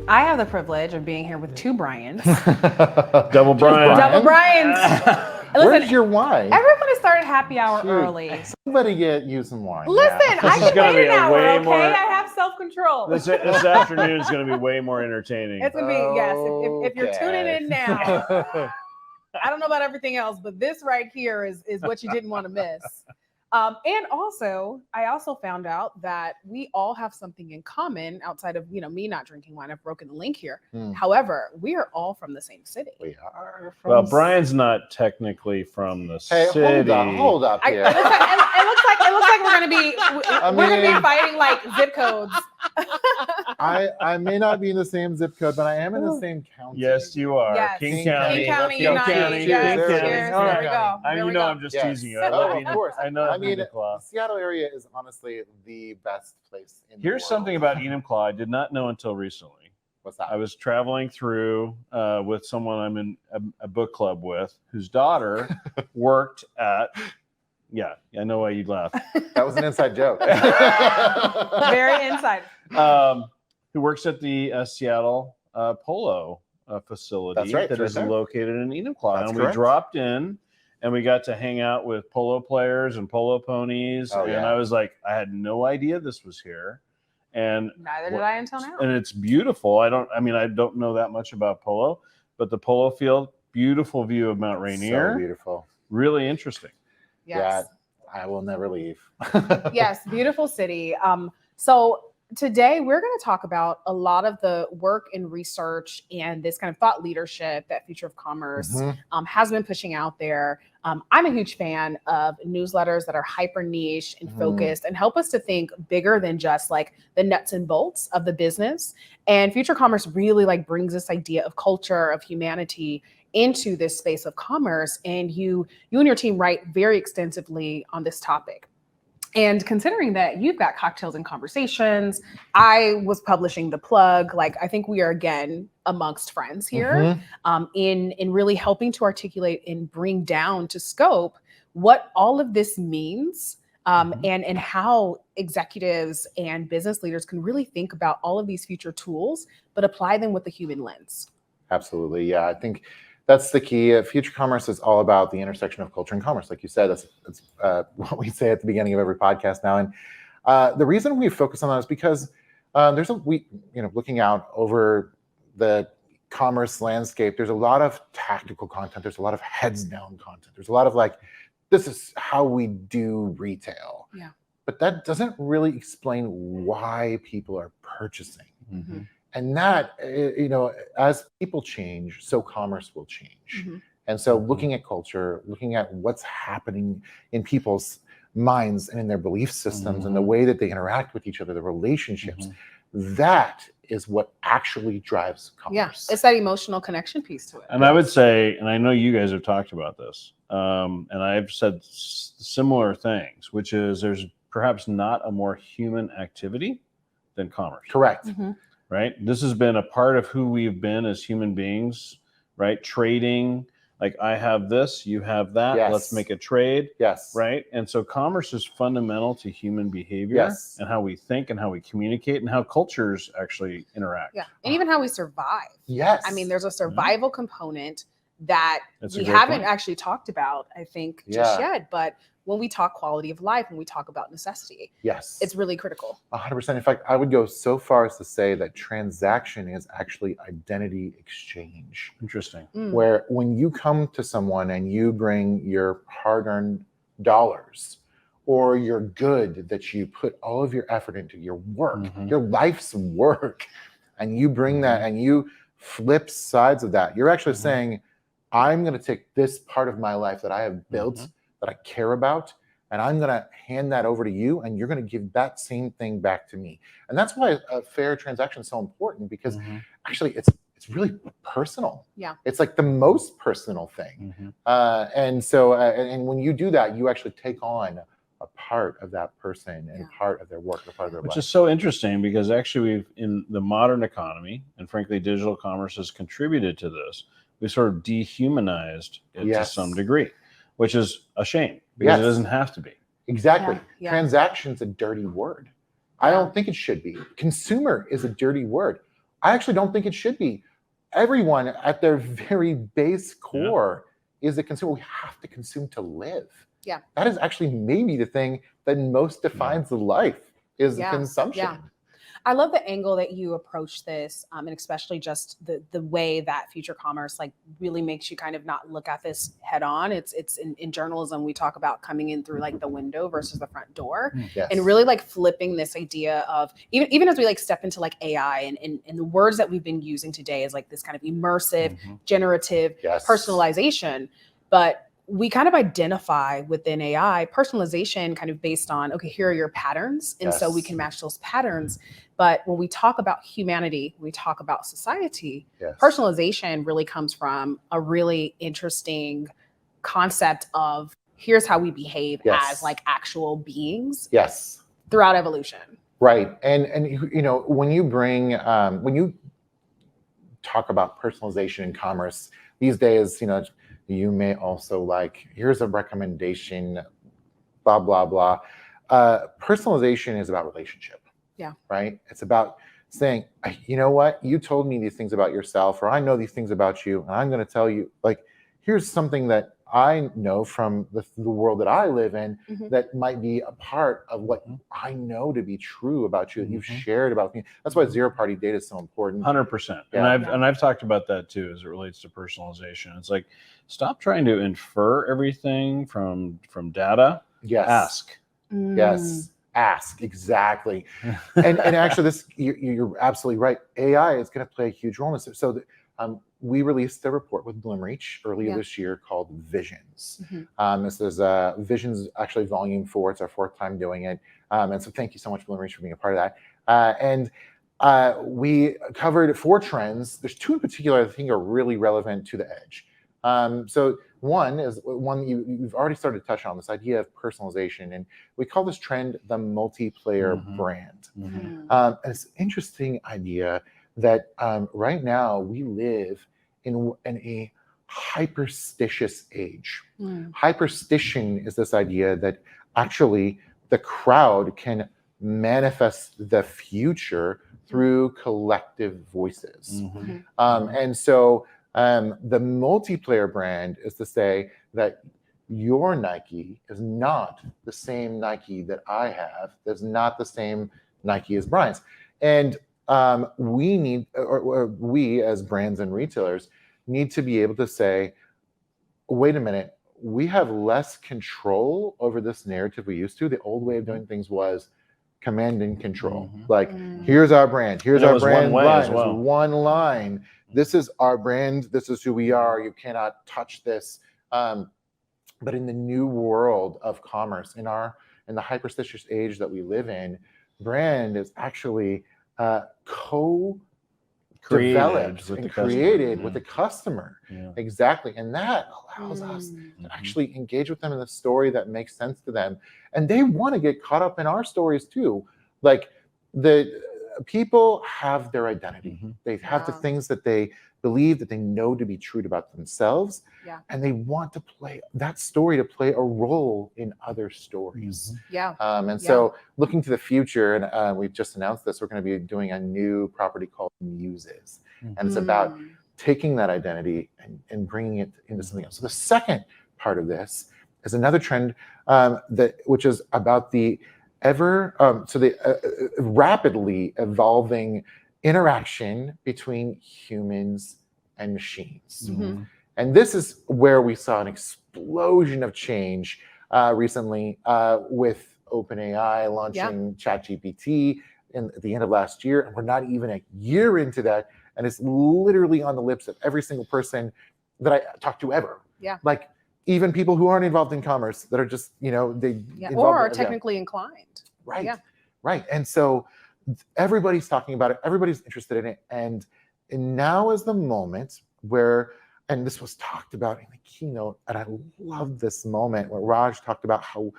I have the privilege of being here with two Bryans. Double Brian. Double Bryans. Where's your wine? Everyone has started happy hour early. Somebody get you some wine. Listen, I This is can gonna wait be an a hour, way okay? more- I have self-control. This afternoon is going to be way more entertaining. It's going to be, yes, if you're tuning in now, Okay. I don't know about everything else, but this right here is what you didn't want to miss. And also, I also found out that we all have something in common outside of, me not drinking wine. I've broken the link here. However, we are all from the same city. We are from Well, Brian's not technically from the city. Hold up here. It looks like we're gonna be fighting like zip codes. I may not be in the same zip code, but I am in the same county. Yes, you are. Yes. King King County. King County King United. County. Yes, Cheers. cheers. All There right. we go. There we go. I'm just Yes. teasing you. Oh, of course. I know. I mean, Enumclaw. the Seattle area is honestly the best place in the Here's world. something about Enumclaw I did not know until recently. What's that? I was traveling through with someone I'm in a book club with, whose daughter worked at. Yeah, I know why you'd laugh. That was an inside joke. Very inside. Who works at the Seattle Polo facility. That's right, that it's is right there. located in Enumclaw. That's And we correct. dropped in and we got to hang out with polo players and polo ponies. Oh, and yeah. I was like, I had no idea this was here. And Neither did I until now. and it's beautiful. I don't know that much about polo, but the polo field, beautiful view of Mount Rainier. So beautiful. Really interesting. Yes. Yeah, I will never leave. Yes, beautiful city. So today we're going to talk about a lot of the work and research and this kind of thought leadership that Future of Commerce Mhm. has been pushing out there. I'm a huge fan of newsletters that are hyper niche and focused and help us to think bigger than just like the nuts and bolts of the business. And Future Commerce really like brings this idea of culture, of humanity into this space of commerce. And you and your team write very extensively on this topic. And considering that you've got Cocktails and Conversations, I was publishing The Plug. Like, I think we are again amongst friends here in really helping to articulate and bring down to scope what all of this means and how executives and business leaders can really think about all of these future tools, but apply them with a human lens. Absolutely. Yeah, I think that's the key. Future Commerce is all about the intersection of culture and commerce. Like you said, that's what we say at the beginning of every podcast now. And the reason we focus on that is because looking out over the commerce landscape, there's a lot of tactical content. There's a lot of heads down content. There's a lot of like, this is how we do retail. Yeah. But that doesn't really explain why people are purchasing. Mm-hmm. And that, as people change, so commerce will change. And so looking at culture, looking at what's happening in people's minds and in their belief systems and the way that they interact with each other, the relationships, that is what actually drives commerce. Yeah, it's that emotional connection piece to it. And I would say, and I know you guys have talked about this, and I've said similar things, which is there's perhaps not a more human activity than commerce. Correct. Right? This has been a part of who we've been as human beings, right? Trading, like I have this, you have that, Yes. let's make a trade, Yes. right? And so commerce is fundamental to human behavior Yes. and how we think and how we communicate and how cultures actually interact. Yeah, and even how we survive. Yes. I mean, there's a survival component that That's a we great haven't point. actually talked about, I think, just Yeah. yet. But when we talk quality of life, when we talk about necessity, Yes. it's really critical. 100%. In fact, I would go so far as to say that transaction is actually identity exchange. Interesting. Where when you come to someone and you bring your hard-earned dollars or your good that you put all of your effort into, your work, your life's work, and you bring that and you flip sides of that, you're actually saying, I'm going to take this part of my life that I have built, that I care about, and I'm going to hand that over to you, and you're going to give that same thing back to me. And that's why a fair transaction is so important, because actually it's really personal. Yeah. It's like the most personal thing. And so, and when you do that, you actually take on a part of that person and part of their work, a part of their Which life. is so interesting because actually we've, in the modern economy, and frankly, digital commerce has contributed to this. We sort of dehumanized it to Yes. some degree, which is a shame because Yes. it doesn't have to be. Exactly. Yeah. Transaction's a dirty word. I don't think it should be. Consumer is a dirty word. I actually don't think it should be. Everyone at their very base core is a consumer. We have to consume to live. Yeah. That is actually maybe the thing that most defines the life is consumption. Yeah. I love the angle that you approach this, and especially just the way that future commerce like really makes you kind of not look at this head on. It's in journalism we talk about coming in through like the window versus the front door, Yes. and really like flipping this idea of even as we like step into like AI and the words that we've been using today is like this kind of immersive, generative personalization, but we kind of identify within AI personalization kind of based on, okay, here are your patterns. And so we can match those patterns. But when we talk about humanity, when we talk about society, personalization really comes from a really interesting concept of here's how we behave as like actual beings throughout evolution. Right. And you know, when you bring, when you talk about personalization in commerce these days, you know, you may also like, here's a recommendation, blah, blah, blah. Personalization is about relationship. Yeah. Right? It's about saying, you know what? You told me these things about yourself, or I know these things about you, and I'm going to tell you, like, here's something that I know from the world that I live in that might be a part of what I know to be true about you, that you've shared about me. That's why zero-party data is so important. 100%. And I've talked about that too as it relates to personalization. It's like, stop trying to infer everything from data. Ask. Yes. Ask. Exactly. and actually, this you're absolutely right. AI is going to play a huge role in this. So we released a report with Bloomreach earlier this year called Visions. This is Visions, actually volume 4. It's our 4th time doing it. And so thank you so much, Bloomreach, for being a part of that. And we covered 4 trends. There's 2 in particular I think are really relevant to the edge. So one is one you've already started to touch on, this idea of personalization. And we call this trend the multiplayer brand. And it's an interesting idea that right now we live in a hyperstitious age. Hyperstition is this idea that actually the crowd can manifest the future through collective voices. And so the multiplayer brand is to say that your Nike is not the same Nike that I have. That's not the same Nike as Brian's. And we need, or we as brands and retailers need to be able to say, wait a minute, we have less control over this narrative we used to. The old way of doing things was command and control. Like, here's our brand. Here's our brand line. There's one line. This is our brand. This is who we are. You cannot touch this. But in the new world of commerce, in the hyperstitious age that we live in, brand is actually co-developed and created with the customer. Exactly. And that allows us to actually engage with them in the story that makes sense to them. And they want to get caught up in our stories too. Like, the people have their identity. They have the things that they believe, that they know to be true about themselves. And they want to play that story, to play a role in other stories. So looking to the future, and we've just announced this, we're going to be doing a new property called Muses. And it's about taking that identity and bringing it into something else. So the second part of this is another trend which is about the rapidly evolving interaction between humans and machines. And this is where we saw an explosion of change recently with OpenAI launching ChatGPT at the end of last year. And we're not even a year into that. And it's literally on the lips of every single person that I talk to ever. Like, even people who aren't involved in commerce, that are just, or are technically inclined. Right. And so everybody's talking about it. Everybody's interested in it. And now is the moment where, and this was talked about in the keynote, and I love this moment where Raj talked about how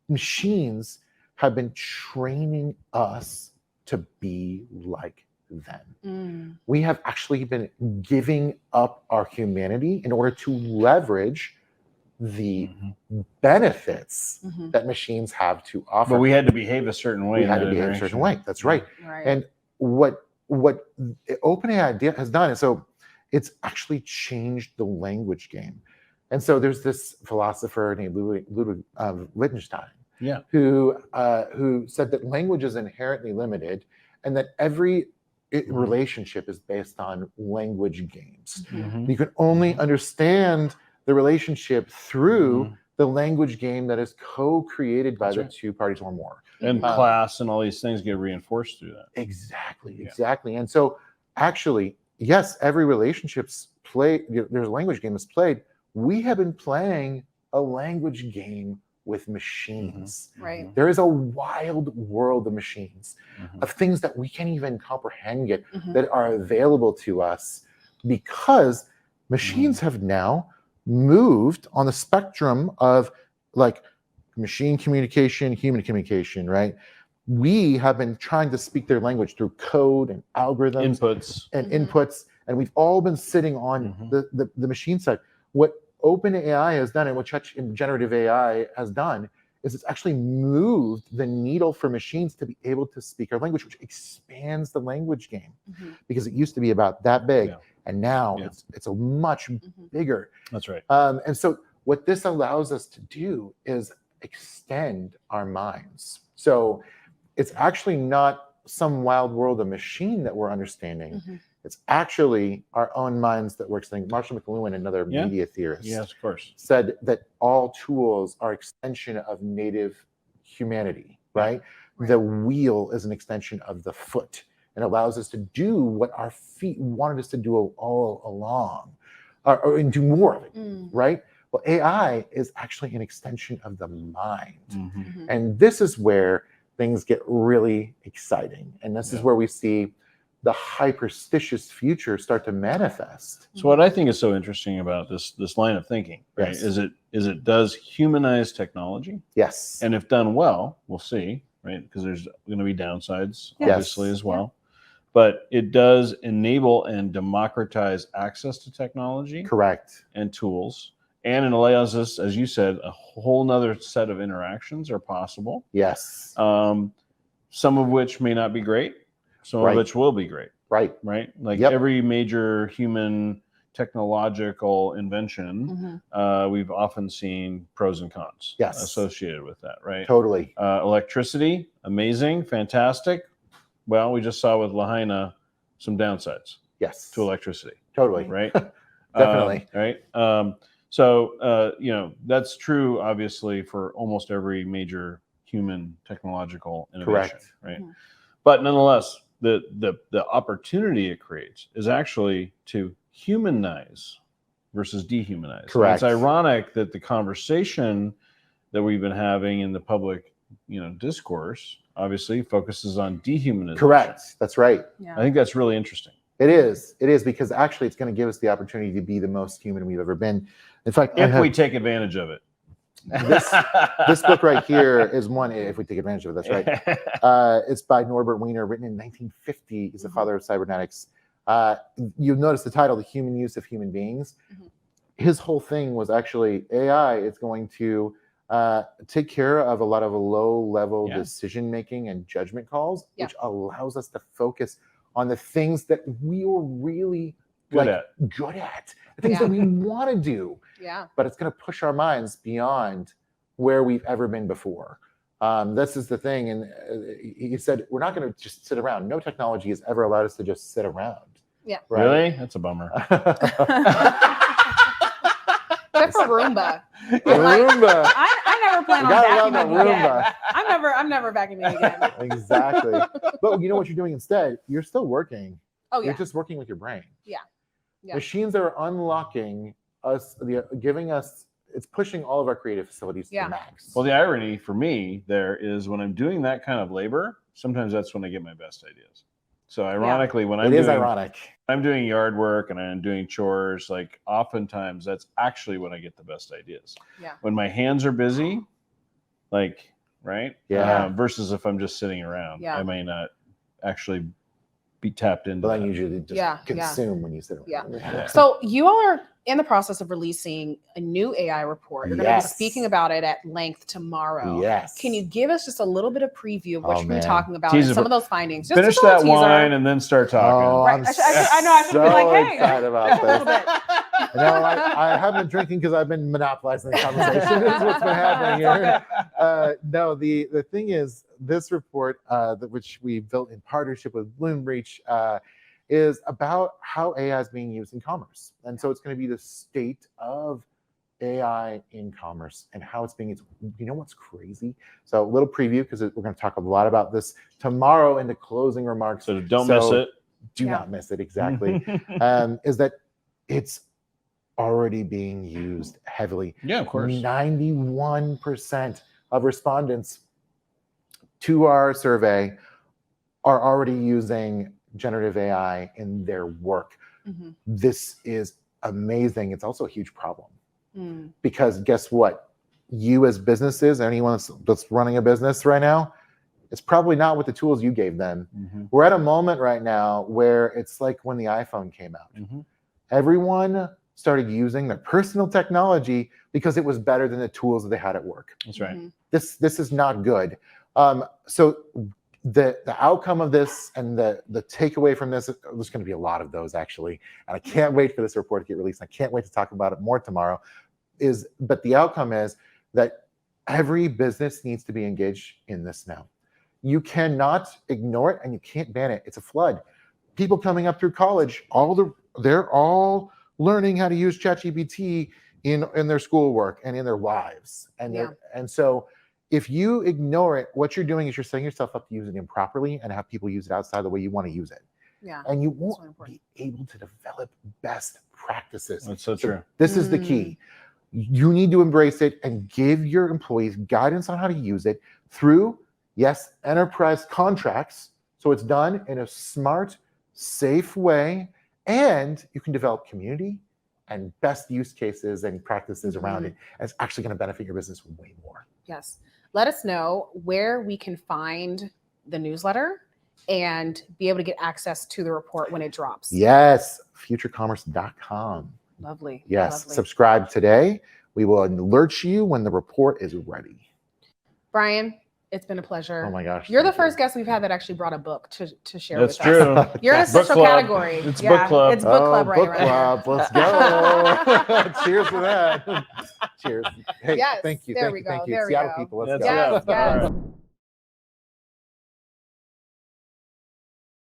machines have been training us to be like them. We have actually been giving up our humanity in order to leverage the benefits that machines have to offer. But we had to behave a certain way. We had to behave a certain way. That's right. And what what OpenAI has done is, so it's actually changed the language game. And so there's this philosopher named Ludwig Wittgenstein, Yeah. who said that language is inherently limited, and that every relationship is based on language games. Mhm. You can only understand the relationship through Mhm. the language game that is co-created by That's the right. two parties or more. And Mhm. class and all these things get reinforced through that. Exactly, Yeah. exactly. And so actually, yes, every relationship's play, there's a language game is played. We have been playing a language game with machines. Right. There is a wild world of machines, Mhm. of things that we can't even comprehend yet, Mhm. that are available to us, because machines have now moved on the spectrum of like machine communication, human communication, right? We have been trying to speak their language through code and algorithms Inputs. and Mhm. inputs, and we've all been sitting on Mhm. the machine side. What OpenAI has done, and what generative AI has done, is it's actually moved the needle for machines to be able to speak our language, which expands the language game, Mhm. because it used to be about that big, Yeah. and now Yeah. it's a much Mhm. bigger. That's right. And so what this allows us to do is extend our minds. So it's actually not some wild world of machine that we're understanding. Mhm. It's actually our own minds that we're extending. Marshall McLuhan, another Yeah. media theorist, Yes, of course. said that all tools are extension of native humanity, right? Right. The wheel is an extension of the foot, and allows us to do what our feet wanted us to do all along, and do more of it, Mm. right? Well, AI is actually an extension of the mind. Mhm. Mhm. And this is where things get really exciting. And this is Yeah. where we see the hyperstitious future start to manifest. So what I think is so interesting about this line of thinking, right, Yes. is it does humanize technology, Yes. and if done well, we'll see, right, because there's going to be downsides, Yes. obviously, as well. But it does enable and democratize access to technology Correct. and tools, and it allows us, as you said, a whole nother set of interactions are possible. Yes. Some of which may not be great, some Right. of which will be great, Right. right? Like Yep. every major human technological invention, Mhm. we've often seen pros and cons Yes. associated with that, right? Totally. Electricity, amazing, fantastic. Well, we just saw with Lahaina some downsides Yes. to electricity, Totally. right? Definitely. Right. So that's true, obviously, for almost every major human technological innovation, Correct. right? Mhm. But nonetheless, the opportunity it creates is actually to humanize versus dehumanize. Correct. And it's ironic that the conversation that we've been having in the public, discourse, obviously focuses on dehumanization. Correct. That's right. Yeah. I think that's really interesting. It is. It is, because actually it's going to give us the opportunity to be the most human we've ever been. In fact, If we take advantage of it. this book right here is one, if we take advantage of it, that's right. It's by Norbert Wiener, written in 1950. He's the father of cybernetics. You'll notice the title, The Human Use of Human Beings. Mhm. His whole thing was actually AI is going to take care of a lot of low-level Yeah. decision-making and judgment calls, Yeah. which allows us to focus on the things that we are really Good good at, the things Yeah. that we want to do. Yeah. But it's going to push our minds beyond where we've ever been before. This is the thing. And he said, we're not going to just sit around. No technology has ever allowed us to just sit around. Yeah. Right? Really? That's a bummer. Except for Roomba. Roomba. I never plan You on gotta love the vacuuming again. Roomba. I'm never vacuuming again. Exactly. But you know what you're doing instead? You're still working. Oh yeah. You're just working with your brain. Yeah. Yeah. Machines are unlocking us, giving us, it's pushing all of our creative facilities to Yeah. the max. Well, the irony for me there is when I'm doing that kind of labor, sometimes that's when I get my best ideas. So ironically, when it is ironic. I'm doing yard work and I'm doing chores, like oftentimes that's actually when I get the best ideas. Yeah. When my hands are busy, like, right? Yeah. Versus if I'm just sitting around, Yeah. I may not actually be tapped into. But then that. usually just Yeah, consume when you sit around. Yeah. So you all are in the process of releasing a new AI report. You're going to be Yes. speaking about it at length tomorrow. Yes. Can you give us just a little bit of preview of what Oh, you're going to be man. talking about Teaser and some for- of those findings? Just Finish a little that teaser. wine and then start talking. Oh, Right. I'm I know. I should be like, hey, excited about a little this. bit. No, I have been drinking because I've been monopolizing the conversation. Is what's been happening here. No, the thing is, this report, which we built in partnership with Bloomreach, is about how AI is being used in commerce. And so it's going to be the state of AI in commerce and how it's being used. You know what's crazy? So a little preview, because we're going to talk a lot about this tomorrow in the closing remarks. So don't miss it. Do not miss it, exactly. Is that it's already being used heavily. Yeah, of course. 91% of respondents to our survey are already using generative AI in their work. Mm-hmm. This is amazing. It's also a huge problem Mm. because guess what? You as businesses, anyone that's running a business right now, it's probably not with the tools you gave them. Mm-hmm. We're at a moment right now where it's like when the iPhone came out. Mm-hmm. Everyone started using their personal technology because it was better than the tools that they had at work. That's right. Mm-hmm. This is not good. So the outcome of this and the takeaway from this, there's going to be a lot of those actually, and I can't wait for this report to get released. I can't wait to talk about it more tomorrow. But the outcome is that every business needs to be engaged in this now. You cannot ignore it and you can't ban it. It's a flood. People coming up through college, they're all learning how to use ChatGPT in their schoolwork and in their lives. And so if you ignore it, what you're doing is you're setting yourself up to use it improperly and have people use it outside the way you want to use it. Yeah. And you won't be able to develop best practices. That's so true. This is the key. You need to embrace it and give your employees guidance on how to use it through, yes, enterprise contracts. So it's done in a smart, safe way, and you can develop community and best use cases and practices around it. And it's actually going to benefit your business way more. Yes. Let us know where we can find the newsletter and be able to get access to the report when it drops. Yes, futurecommerce.com. Lovely. Yes, Lovely. subscribe today. We will alert you when the report is ready. Brian, it's been a pleasure. Oh my gosh. You're the thank you. first guest we've had that actually brought a book to share That's with us. true. You're in a Book special club. category. It's book club. It's book club right book around club. here. Let's go. Cheers for that. Cheers. Hey, Yes, thank you. there Thank we you. go, Thank you. there we Seattle go. people. Let's That's go. Yes, it. All yes. right.